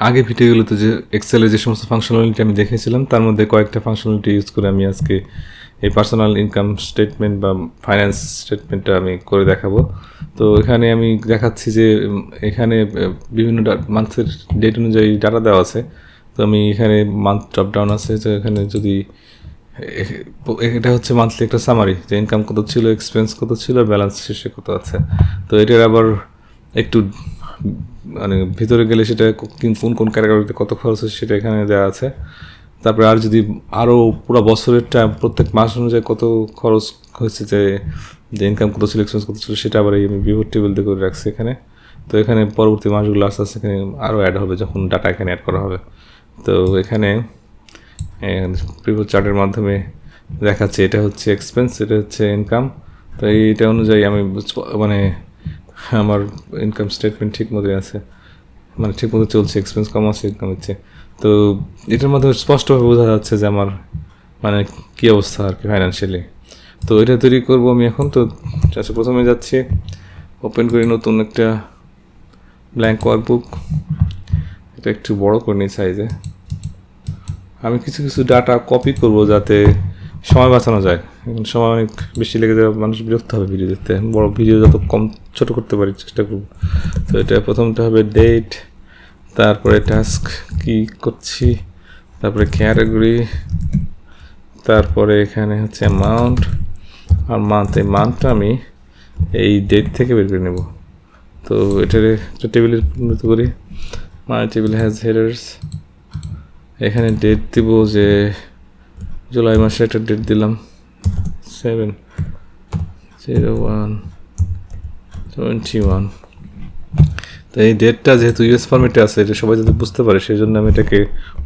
আগে ভিডিওগুলোতে যে এক্সেলের যে সমস্ত ফাংশনালিটি আমি দেখেছিলাম তার মধ্যে কয়েকটা ফাংশনালিটি ইউজ করে আমি আজকে এই পার্সোনাল ইনকাম স্টেটমেন্ট বা ফাইন্যান্স স্টেটমেন্টটা আমি করে দেখাবো। তো এখানে আমি দেখাচ্ছি যে এখানে বিভিন্ন মান্থের ডেট অনুযায়ী ডাটা দেওয়া আছে। তো আমি এখানে মান্থ ড্রপ ডাউন আছে, তো এখানে যদি এটা হচ্ছে মান্থলি একটা সামারি, যে ইনকাম কত ছিল, এক্সপেন্স কত ছিল, ব্যালেন্স শেষে কত আছে। তো এটার আবার একটু মানে ভিতরে গেলে সেটা কোন কোন ক্যাটাগরিতে কত খরচ হচ্ছে সেটা এখানে দেওয়া আছে। তারপরে আর যদি আরও পুরো বছরেরটা প্রত্যেক মাস অনুযায়ী কত খরচ হয়েছে, যে ইনকাম কত ছিল, এক্সপেন্স কত ছিল, সেটা আবার আমি বিভোর টেবিল দিয়ে করে রাখছি এখানে। তো এখানে পরবর্তী মাসগুলো আস্তে আস্তে এখানে আরও অ্যাড হবে যখন ডাটা এখানে অ্যাড করা হবে। তো এখানে প্রিভিউ চার্টের মাধ্যমে দেখাচ্ছে এটা হচ্ছে এক্সপেন্স, এটা হচ্ছে ইনকাম। তো এইটা অনুযায়ী আমি মানে আমার ইনকাম স্টেটমেন্ট ঠিক মতোই আছে, মানে ঠিক মতো চলছে, এক্সপেন্স কম আছে, ইনকাম হচ্ছে। তো এটার মাধ্যমে স্পষ্টভাবে বোঝা যাচ্ছে যে আমার মানে কী অবস্থা আর কি ফাইন্যান্সিয়ালি। তো এটা তৈরি করবো আমি এখন। তো আচ্ছা, প্রথমে যাচ্ছি, ওপেন করি নতুন একটা ব্ল্যাঙ্ক ওয়ার্কবুক। এটা একটু বড় করে নিই সাইজে। আমি কিছু কিছু ডাটা কপি করব যাতে সময় বাঁচানো যায়। এখন সময় অনেক বেশি লেগে যাবে, মানুষ বিরক্ত হবে ভিডিও দেখতে। বড় ভিডিও যত কম ছোটো করতে পারি চেষ্টা করব। তো এটা প্রথমটা হবে ডেট, তারপরে টাস্ক কি করছি, তারপরে ক্যাটাগরি, তারপরে এখানে হচ্ছে অ্যামাউন্ট আর মান্থ। এই মান্থটা আমি এই ডেট থেকে বের করে নেব। তো এটার একটা টেবিলের উন্নত করি। মাই টেবিল হ্যাজ হেডার্স। এখানে ডেট দিব যে জুলাই মাসে একটা ডেট দিলাম 7/01/21। তো এই ডেটটা যেহেতু ইউএস ফরম্যাটে আছে, এটা সবাই যাতে বুঝতে পারে সেই জন্য আমি এটাকে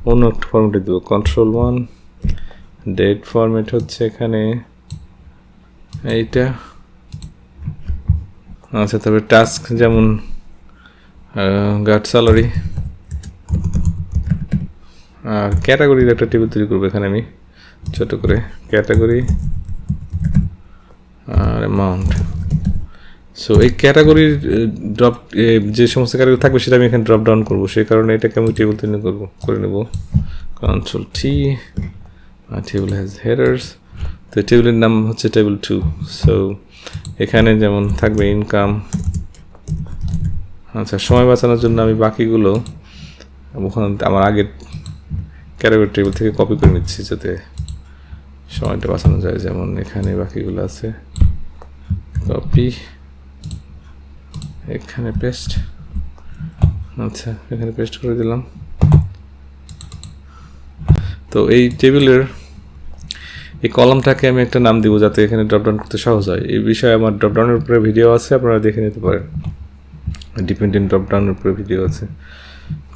অন্য একটা ফরম্যাটে দেবো। Ctrl+1, ডেট ফরম্যাট হচ্ছে এখানে এইটা। আচ্ছা, তারপরে টাস্ক যেমন গার্ড স্যালারি। আর ক্যাটাগরির একটা টেবিল তৈরি করবো এখানে আমি ছোটো করে, ক্যাটাগরি আর অ্যামাউন্ট। সো এই ক্যাটাগরির ড্রপ যে সমস্ত ক্যাটাগরি থাকবে সেটা আমি এখানে ড্রপ ডাউন করবো, সেই কারণে এটাকে আমি টেবিল তৈরি করে নেব। Ctrl+T, table has headers. তো টেবিলের নাম হচ্ছে টেবিল 2। সো এখানে যেমন থাকবে ইনকাম। আচ্ছা, সময় বাঁচানোর জন্য আমি বাকিগুলো ওখানে আমার আগের ক্যাটাগরি টেবিল থেকে কপি করে নিচ্ছি যাতে সময়টা বাঁচানো যায়। যেমন এখানে বাকিগুলো আছে, কপি, এখানে পেস্ট। আচ্ছা, এখানে পেস্ট করে দিলাম। তো এই টেবিলের এই কলামটাকে আমি একটা নাম দিব যাতে এখানে ড্রপডাউন করতে সহজ হয়। এই বিষয়ে আমার ড্রপডাউনের উপরে ভিডিও আছে, আপনারা দেখে নিতে পারেন। ডিপেন্ডেন্ট ড্রপডাউনের উপরে ভিডিও আছে।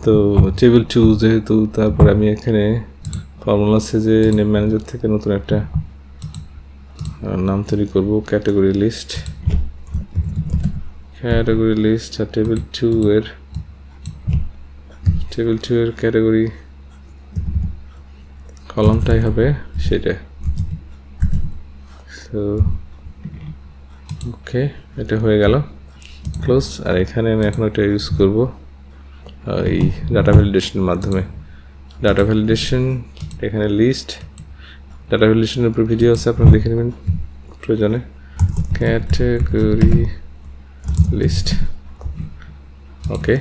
তো টেবিল 2 যেহেতু, তারপরে আমি এখানে ফর্মুলা আছে যে নেম ম্যানেজার থেকে নতুন একটা নাম তৈরি করব, ক্যাটাগরি লিস্ট। ক্যাটাগরি লিস্ট আর টেবিল 2 এর ক্যাটাগরি কলামটাই হবে সেটা। সো ওকে, এটা হয়ে গেল, ক্লোজ। আর এখানে আমি এখন এটা ইউজ করব এই ডাটা ভ্যালিডেশনের মাধ্যমে। ডাটা ভ্যালিডেশন, এখানে লিস্ট, ডাটা ভ্যালিডেশনের উপর ভিডিও আছে, আপনারা দেখে নেবেন প্রয়োজনে। ক্যাটাগরি লিস্ট, ওকে।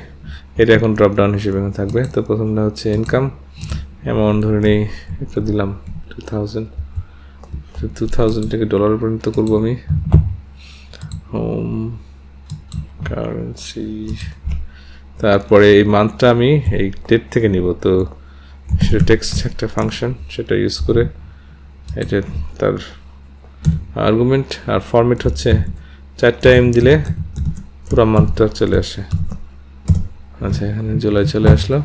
এটা এখন ড্রপ ডাউন হিসেবে থাকবে। তো প্রথমটা হচ্ছে ইনকাম, অ্যামাউন্ট ধরে নেই একটা দিলাম 2000। 2000টাকে ডলারে পরিণত করবো আমি। হোম কারেন্সি, তারপরে এই মান্থটা আমি এই ডেট থেকে নিব। তো সেটা টেক্সট একটা ফাংশন, সেটা ইউজ করে এটা তার আর্গুমেন্ট আর ফরম্যাট হচ্ছে 4টা M দিলে পুরো মান্থটা চলে আসে। আচ্ছা, এখানে জুলাই চলে আসলো।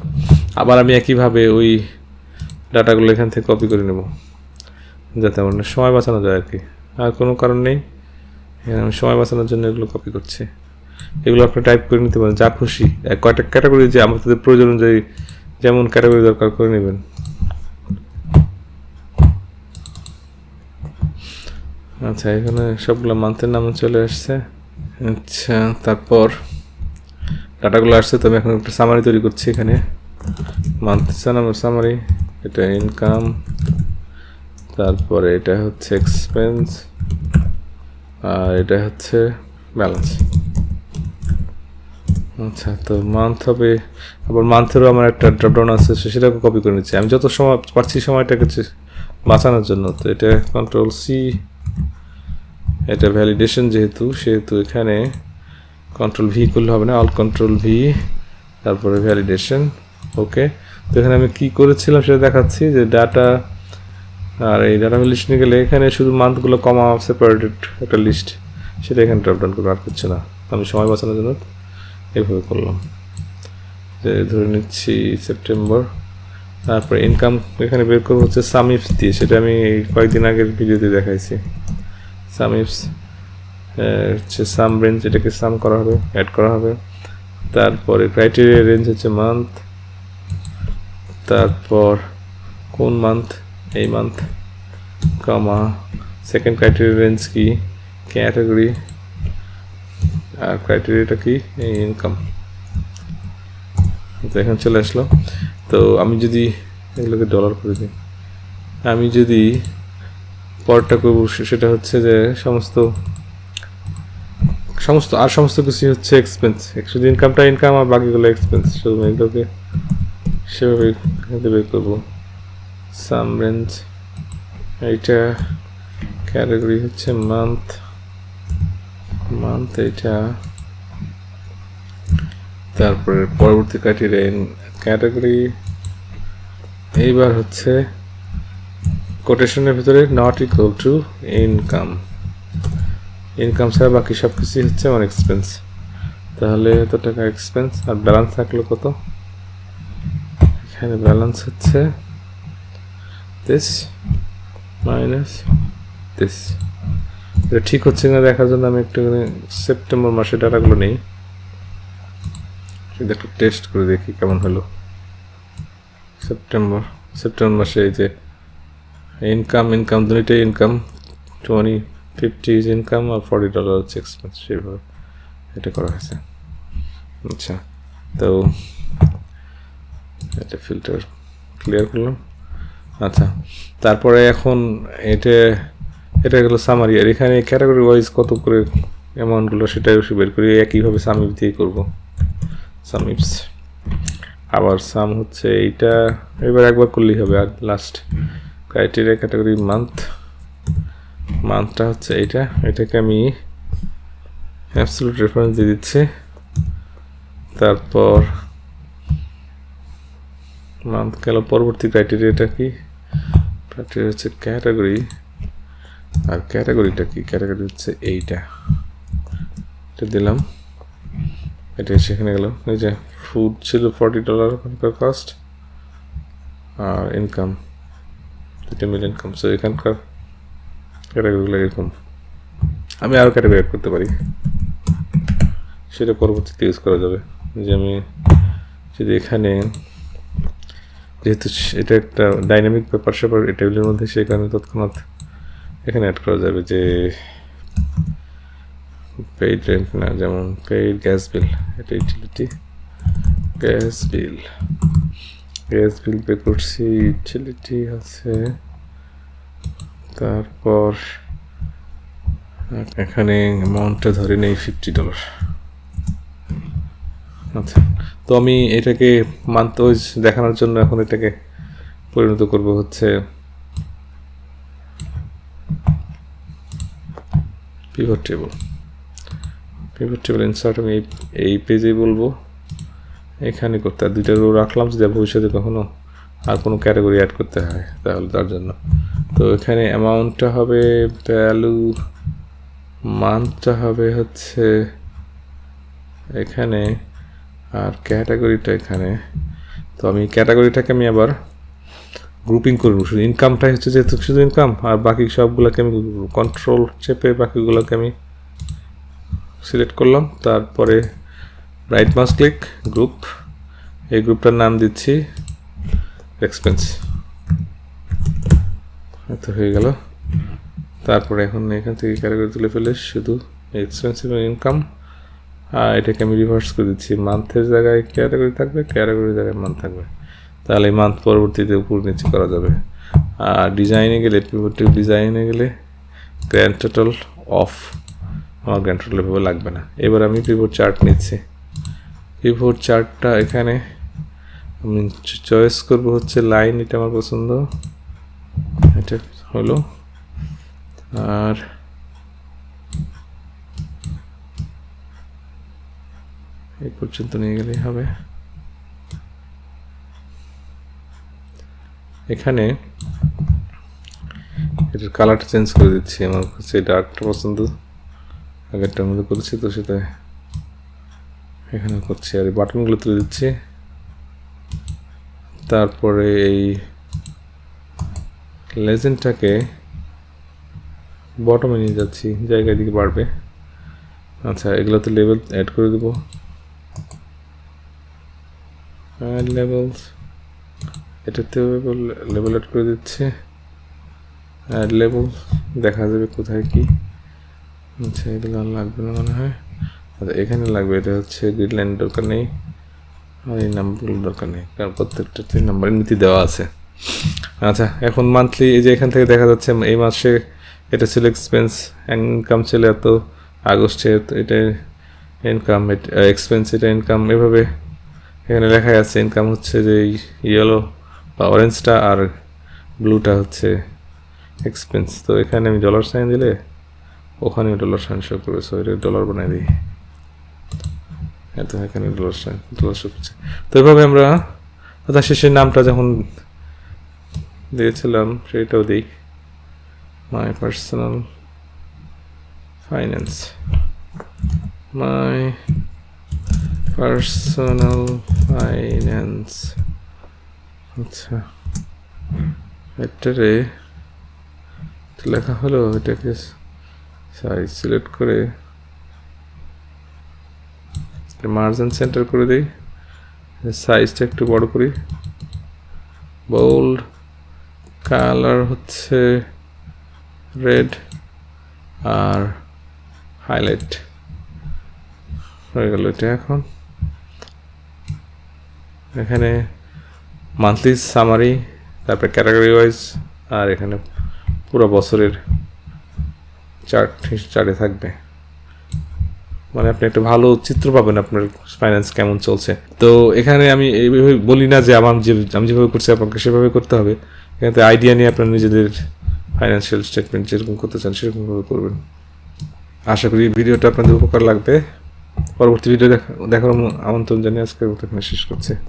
আবার আমি একইভাবে ওই ডাটাগুলো এখান থেকে কপি করে নেব যাতে আমার সময় বাঁচানো যায় আর কি, আর কোনো কারণ নেই। এখানে আমি সময় বাঁচানোর জন্য এগুলো কপি করছি। এগুলো আপনি টাইপ করে নিতে পারেন যা খুশি, কয়টা ক্যাটাগরি যে আমাদের প্রয়োজন অনুযায়ী যেমন ক্যাটাগরি দরকার করে নেবেন। আচ্ছা, এখানে সবগুলো মান্থের নাম চলে আসছে। আচ্ছা, তারপর ডাটাগুলো আসছে, তো আমি এখন একটা সামারি তৈরি করছি এখানে। মান্থ সামারি, এটা ইনকাম, তারপরে এটা হচ্ছে এক্সপেন্স, আর এটা হচ্ছে ব্যালেন্স। আচ্ছা, তো মান্থ হবে, আবার মান্থেরও আমার একটা ড্রপডাউন আছে, সেটাকে কপি করে নিচ্ছি আমি যত সময় পারছি সময়টাকে বাঁচানোর জন্য। তো এটা কন্ট্রোল সি, এটা ভ্যালিডেশন সেহেতু এখানে কন্ট্রোল ভি করলে হবে না, অল কন্ট্রোল ভি, তারপরে ভ্যালিডেশন। ওকে, তো এখানে আমি কী করেছিলাম সেটা দেখাচ্ছি, যে ডাটা, আর এই ডাটা ভ্যালিডেশনে গেলে এখানে শুধু মান্থগুলো কমা সেপারেটেড একটা লিস্ট, সেটা এখানে ড্রপডাউন করবো, আর কিছু না। আমি সময় বাঁচানোর জন্য এইভাবে করলাম, যে ধরে নিচ্ছি সেপ্টেম্বর। তারপরে ইনকাম এখানে বের করবো হচ্ছে সামিফস দিয়ে, সেটা আমি কয়েকদিন আগের ভিডিওতে দেখাইছি। সামিফস হচ্ছে সাম রেঞ্জ, এটাকে সাম করা হবে, অ্যাড করা হবে। তারপরে ক্রাইটেরিয়া রেঞ্জ হচ্ছে মান্থ, তারপর কোন মান্থ, এই মান্থ, কমা সেকেন্ড ক্রাইটেরিয়া রেঞ্জ কি, ক্যাটাগরি, আর ক্রাইটেরিয়াটা কি, এই ইনকাম। তো এখন চলে আসলো। তো আমি যদি এগুলোকে ডলার করে দিই, আমি যদি পরটা করবো, সেটা হচ্ছে যে সমস্ত কিছু হচ্ছে এক্সপেন্স, শুধু ইনকামটা ইনকাম আর বাকিগুলো এক্সপেন্স, শুধু এগুলোকে সেভাবে বের করবো। সাম রেঞ্জ, এইটা ক্যাটাগরি হচ্ছে মান্থ, এইটা, তারপরে পরবর্তী ক্রাইটেরিয়া ক্যাটাগরি। এইবার হচ্ছে কোটেশনের ভিতরে নট ইকুয়াল টু ইনকাম ছাড়া বাকি সব কিছুই হচ্ছে আমার এক্সপেন্স। তাহলে এত টাকা এক্সপেন্স, আর ব্যালেন্স থাকলো কত, এখানে ব্যালেন্স হচ্ছে দিস মাইনাস দিস। এটা ঠিক হচ্ছে না দেখার জন্য আমি একটুখানি সেপ্টেম্বর মাসে ডাটাগুলো নেই, সেটা একটু টেস্ট করে দেখি কেমন হলো। সেপ্টেম্বর মাসে এই যে ইনকাম দুটোই ইনকাম, 50 ইজ ইনকাম আর $40 হচ্ছে এক্সপেন্স, সেইভাবে এটা করা হয়েছে। আচ্ছা, তো এটা ফিল্টার ক্লিয়ার করলাম। আচ্ছা, তারপরে এখন এটা গেলো সামারি, আর এখানে ক্যাটাগরি ওয়াইজ কত করে অ্যামাউন্টগুলো সেটাই বের করি, একইভাবে সামিপ দিয়ে করবো। সামিপস, আবার সাম হচ্ছে এইটা, এবার একবার করলেই হবে। আর লাস্ট ক্রাইটেরিয়া ক্যাটাগরি মান্থটা হচ্ছে এটাকে আমি অ্যাবসলিউট রেফারেন্স দিয়ে দিচ্ছি। তারপর মান্থ গেল, পরবর্তী ক্রাইটেরিয়াটা কি, ক্রাইটেরিয়া হচ্ছে ক্যাটাগরি, আর ক্যাটাগরিটা কি, ক্যাটাগরি হচ্ছে এটা দিলাম, এটা সেখানে গেল। এই যে ফুড ছিল $40 ওখানকার কস্ট, আর ইনকাম 2 মিলিয়ন ইনকাম। সো এখানকার ক্যাটাগরিগুলো এরকম, আমি আরও ক্যাটাগরি অ্যাড করতে পারি, সেটা পরবর্তীতে ইউজ করা যাবে। যে আমি যদি এখানে, যেহেতু এটা একটা ডাইনামিক ব্যাপার স্যাপার এই টেবিলের মধ্যে, সেই কারণে তৎক্ষণাৎ এখানে অ্যাড করা যাবে যে পেইড রেন্ট না, যেমন পেইড গ্যাস বিল, এটা ইউটিলিটি গ্যাস বিল পে করছি, ইউটিলিটি আছে। তারপর এখানে অ্যামাউন্টটা ধরে নেই $50। আচ্ছা, তো আমি এটাকে মান্থ ওয়াইজ দেখানোর জন্য এখন এটাকে পরিণত করব হচ্ছে পিভট টেবল ইনসার্ট। আমি এই পেজেই বলবো, এখানে করতে, আর 2টা রো রাখলাম, যদি ভবিষ্যতে কখনো আর কোনো ক্যাটাগরি অ্যাড করতে হয় তাহলে তার জন্য। তো এখানে অ্যামাউন্টটা হবে ভ্যালু, মান্থটা হবে হচ্ছে এখানে, আর ক্যাটাগরিটা এখানে। তো আমি ক্যাটাগরিটাকে আমি আবার গ্রুপিং করবো, শুধু ইনকামটাই হচ্ছে যেহেতু শুধু ইনকাম, আর বাকি সবগুলোকে আমি কন্ট্রোল চেপে বাকিগুলোকে আমি সিলেক্ট করলাম। তারপরে রাইট মাউস ক্লিক, গ্রুপ, এই গ্রুপটার নাম দিচ্ছি এক্সপেন্স, এত হয়ে গেল। তারপরে এখন এখান থেকে ক্যাটাগরি তুলে ফেলে শুধু এক্সপেন্স এবং ইনকাম এটাকে আমি রিভার্স করে দিচ্ছি, মান্থের জায়গায় ক্যাটাগরি থাকবে, ক্যাটাগরির জায়গায় মান্থ থাকবে, তাহলে এই মান্থ পরবর্তীতে উপর নিচে করা যাবে। আর ডিজাইনে গেলে পিভট ডিজাইনে গেলে গ্র্যান্ড টোটাল অফ, আমার গ্র্যান্ড টোটাল এভাবে লাগবে না। এবার আমি পিভট চার্ট নিচ্ছি। পিভট চার্টটা এখানে আমি চয়েস করব হচ্ছে লাইন, এটা আমার পছন্দ, এটা হলো। আর এই পর্যন্ত নিয়ে গেলেই হবে। এখানে এটার কালারটা চেঞ্জ করে দিচ্ছি, আমার হচ্ছে ডার্কটা পছন্দ, আগেরটার মধ্যে করেছি তো সেটা এখানে করছি। আর এই বাটনগুলো তুলে দিচ্ছি। তারপরে এই লেজেন্ডটাকে বটমে নিয়ে যাচ্ছি, জায়গায় দিকে বাড়বে। আচ্ছা, এগুলোতে লেভেল অ্যাড করে দেবো, অ্যাড লেভেলস, এটাতেও লেভেল অ্যাড করে দিচ্ছে, অ্যাড লেভেল, দেখা যাবে কোথায় কি। আচ্ছা, এগুলো আর লাগবে না মনে হয়। আচ্ছা, এখানে লাগবে, এটা হচ্ছে গ্রিড লাইন দরকার নেই, আর এই নাম্বারগুলো দরকার নেই, কারণ প্রত্যেকটাতে নাম্বার এমনিতে দেওয়া আছে। আচ্ছা, এখন মান্থলি এই যে এখান থেকে দেখা যাচ্ছে এই মাসে এটা ছিল এক্সপেন্স, ইনকাম ছিল এত, আগস্টে এটা ইনকাম, এক্সপেন্স এটা ইনকাম, এভাবে এখানে লেখা আছে। ইনকাম হচ্ছে যে ইয়েলো বা অরেঞ্জটা, আর ব্লুটা হচ্ছে এক্সপেন্স। তো এখানে আমি ডলার সাইন দিলে ওখানে ডলার সাইন শো করবে, সো এটা ডলার বানাই দিই, এত এখানে ডলার সাইন ডলার শো করছে। তো এভাবে আমরা অর্থাৎ শেষের নামটা যখন দিয়েছিলাম সেটাও দিই, my personal finance, my personal finance. আচ্ছা, এটারে লেখা হলো, এটাকে সাইজ সিলেক্ট করে মার্জিন সেন্টার করে দিই, সাইজটা একটু বড় করি, বোল্ড, কালার হচ্ছে রেড, আর হাইলাইট হয়ে গেল এটা। এখন এখানে মান্থলি সামারি, তারপরে ক্যাটাগরি ওয়াইজ, আর এখানে পুরো বছরের চার্টে থাকবে, মানে আপনি একটা ভালো চিত্র পাবেন আপনার ফাইন্যান্স কেমন চলছে। তো এখানে আমি এইভাবে বলি না যে আমি যেভাবে করছি আপনাকে সেভাবে করতে হবে, এখানে আইডিয়া নিয়ে আপনার নিজেদের ফাইন্যান্সিয়াল স্টেটমেন্ট যেরকম করতে চান সেরকমভাবে করবেন। আশা করি ভিডিওটা আপনাদের উপকার লাগবে। পরবর্তী ভিডিও দেখার আমন্ত্রণ জানিয়ে আজকের মতো এখানে শেষ করছি।